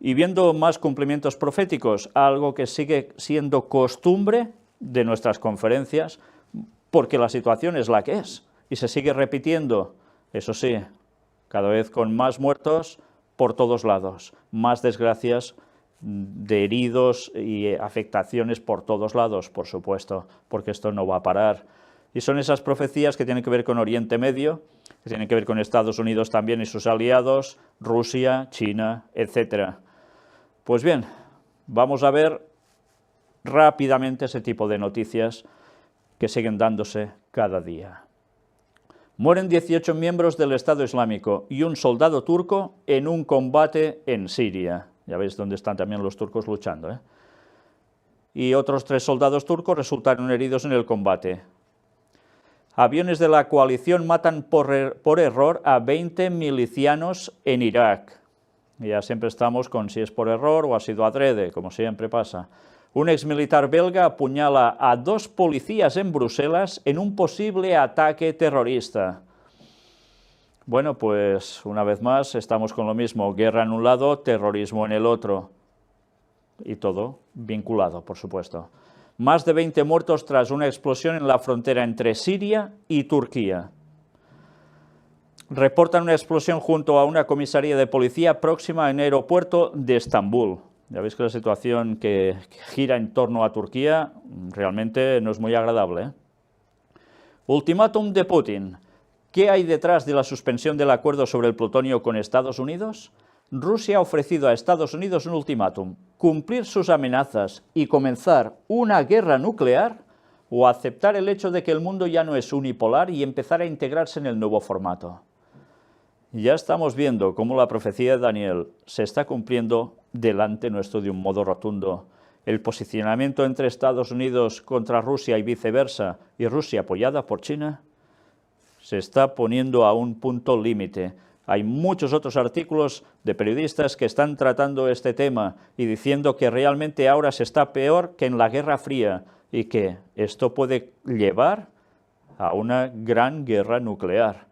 Y viendo más cumplimientos proféticos, algo que sigue siendo costumbre de nuestras conferencias, porque la situación es la que es, y se sigue repitiendo, eso sí, cada vez con más muertos por todos lados, más desgracias de heridos y afectaciones por todos lados, por supuesto, porque esto no va a parar. Y son esas profecías que tienen que ver con Oriente Medio, que tienen que ver con Estados Unidos también y sus aliados, Rusia, China, etc. Pues bien, vamos a ver rápidamente ese tipo de noticias que siguen dándose cada día. Mueren 18 miembros del Estado Islámico y un soldado turco en un combate en Siria. Ya veis dónde están también los turcos luchando, ¿eh? Y otros 3 soldados turcos resultaron heridos en el combate. Aviones de la coalición matan por error a 20 milicianos en Irak. Ya siempre estamos con si es por error o ha sido adrede, como siempre pasa. Un exmilitar belga apuñala a 2 policías en Bruselas en un posible ataque terrorista. Bueno, pues una vez más estamos con lo mismo, guerra en un lado, terrorismo en el otro. Y todo vinculado, por supuesto. Más de 20 muertos tras una explosión en la frontera entre Siria y Turquía. Reportan una explosión junto a una comisaría de policía próxima en el aeropuerto de Estambul. Ya veis que la situación que gira en torno a Turquía realmente no es muy agradable, ¿eh? Ultimátum de Putin. ¿Qué hay detrás de la suspensión del acuerdo sobre el plutonio con Estados Unidos? Rusia ha ofrecido a Estados Unidos un ultimátum: cumplir sus amenazas y comenzar una guerra nuclear, o aceptar el hecho de que el mundo ya no es unipolar y empezar a integrarse en el nuevo formato. Ya estamos viendo cómo la profecía de Daniel se está cumpliendo delante nuestro de un modo rotundo. El posicionamiento entre Estados Unidos contra Rusia y viceversa, y Rusia apoyada por China, se está poniendo a un punto límite. Hay muchos otros artículos de periodistas que están tratando este tema y diciendo que realmente ahora se está peor que en la Guerra Fría y que esto puede llevar a una gran guerra nuclear.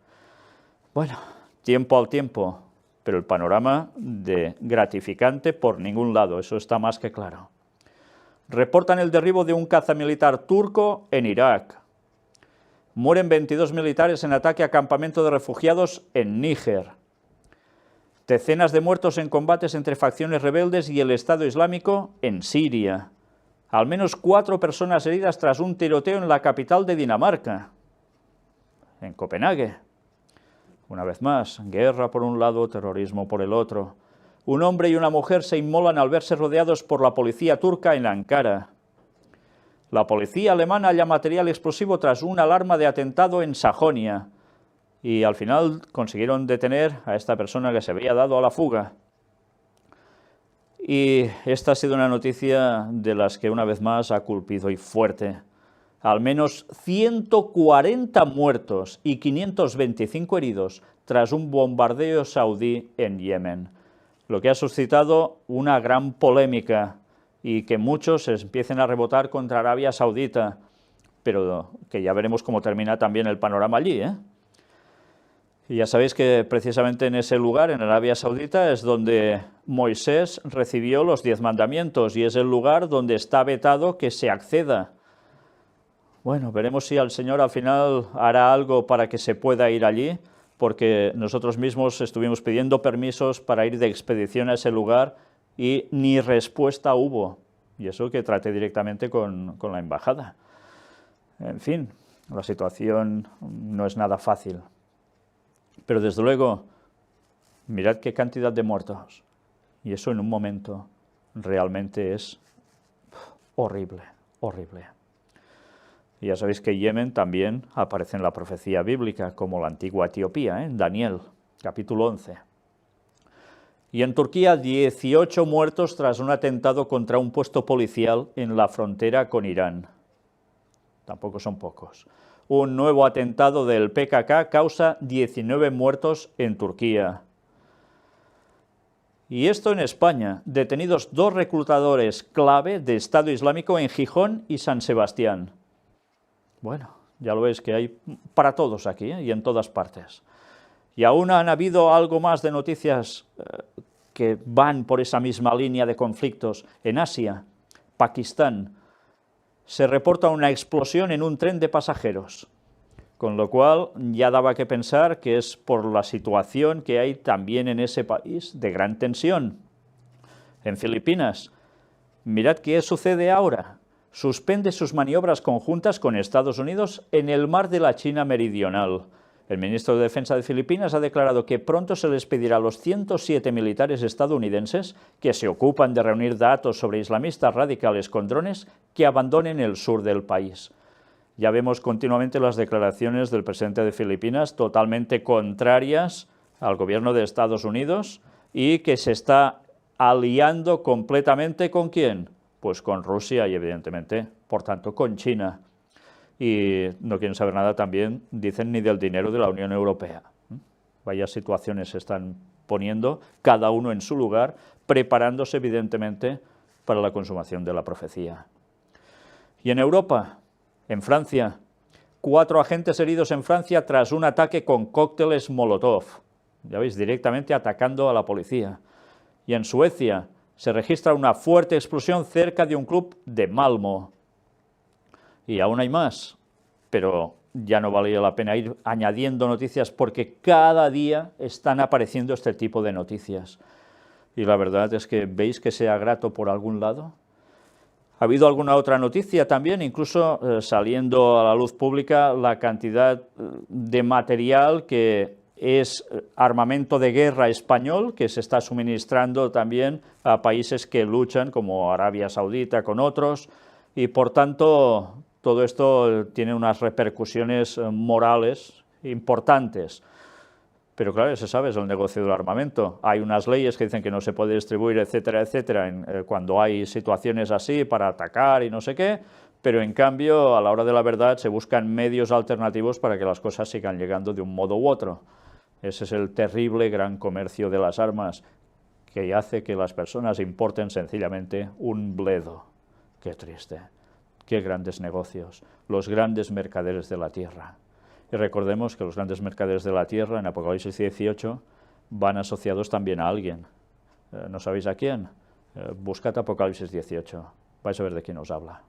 Bueno, tiempo al tiempo, pero el panorama de gratificante por ningún lado, eso está más que claro. Reportan el derribo de un caza militar turco en Irak. Mueren 22 militares en ataque a campamento de refugiados en Níger. Decenas de muertos en combates entre facciones rebeldes y el Estado Islámico en Siria. Al menos 4 personas heridas tras un tiroteo en la capital de Dinamarca, en Copenhague. Una vez más, guerra por un lado, terrorismo por el otro. Un hombre y una mujer se inmolan al verse rodeados por la policía turca en Ankara. La policía alemana halla material explosivo tras una alarma de atentado en Sajonia. Y al final consiguieron detener a esta persona que se había dado a la fuga. Y esta ha sido una noticia de las que una vez más ha culpido y fuerte. Al menos 140 muertos y 525 heridos tras un bombardeo saudí en Yemen, lo que ha suscitado una gran polémica y que muchos empiecen a rebotar contra Arabia Saudita, pero que ya veremos cómo termina también el panorama allí, ¿eh? Y ya sabéis que precisamente en ese lugar, en Arabia Saudita, es donde Moisés recibió los 10 mandamientos y es el lugar donde está vetado que se acceda. Bueno, veremos si el Señor al final hará algo para que se pueda ir allí, porque nosotros mismos estuvimos pidiendo permisos para ir de expedición a ese lugar y ni respuesta hubo. Y eso que traté directamente con la embajada. En fin, la situación no es nada fácil. Pero desde luego, mirad qué cantidad de muertos. Y eso en un momento realmente es horrible, horrible. Y ya sabéis que Yemen también aparece en la profecía bíblica, como la antigua Etiopía, en Daniel, capítulo 11. Y en Turquía, 18 muertos tras un atentado contra un puesto policial en la frontera con Irán. Tampoco son pocos. Un nuevo atentado del PKK causa 19 muertos en Turquía. Y esto en España, detenidos 2 reclutadores clave de Estado Islámico en Gijón y San Sebastián. Bueno, ya lo veis que hay para todos aquí, ¿eh? Y en todas partes. Y aún han habido algo más de noticias que van por esa misma línea de conflictos. En Asia, Pakistán, se reporta una explosión en un tren de pasajeros, con lo cual ya daba que pensar que es por la situación que hay también en ese país de gran tensión. En Filipinas, mirad qué sucede ahora. Suspende sus maniobras conjuntas con Estados Unidos en el mar de la China Meridional. El ministro de Defensa de Filipinas ha declarado que pronto se les pedirá a los 107 militares estadounidenses que se ocupan de reunir datos sobre islamistas radicales con drones que abandonen el sur del país. Ya vemos continuamente las declaraciones del presidente de Filipinas totalmente contrarias al gobierno de Estados Unidos y que se está aliando completamente ¿con quién? Pues con Rusia y evidentemente, por tanto, con China. Y no quieren saber nada también, dicen, ni del dinero de la Unión Europea. Vaya situaciones se están poniendo, cada uno en su lugar, preparándose evidentemente para la consumación de la profecía. Y en Europa, en Francia, 4 agentes heridos en Francia tras un ataque con cócteles Molotov. Ya veis, directamente atacando a la policía. Y en Suecia se registra una fuerte explosión cerca de un club de Malmö. Y aún hay más, pero ya no valía la pena ir añadiendo noticias porque cada día están apareciendo este tipo de noticias. Y la verdad es que veis que sea grato por algún lado. Ha habido alguna otra noticia también, incluso saliendo a la luz pública la cantidad de material que es armamento de guerra español que se está suministrando también a países que luchan como Arabia Saudita con otros y por tanto todo esto tiene unas repercusiones morales importantes. Pero claro, se sabe, es el negocio del armamento. Hay unas leyes que dicen que no se puede distribuir, etcétera, etcétera, cuando hay situaciones así para atacar y no sé qué, pero en cambio, a la hora de la verdad, se buscan medios alternativos para que las cosas sigan llegando de un modo u otro. Ese es el terrible gran comercio de las armas que hace que las personas importen sencillamente un bledo. Qué triste, qué grandes negocios, los grandes mercaderes de la tierra. Y recordemos que los grandes mercaderes de la tierra, en Apocalipsis 18, van asociados también a alguien. ¿No sabéis a quién? Buscad Apocalipsis 18, vais a ver de quién os habla.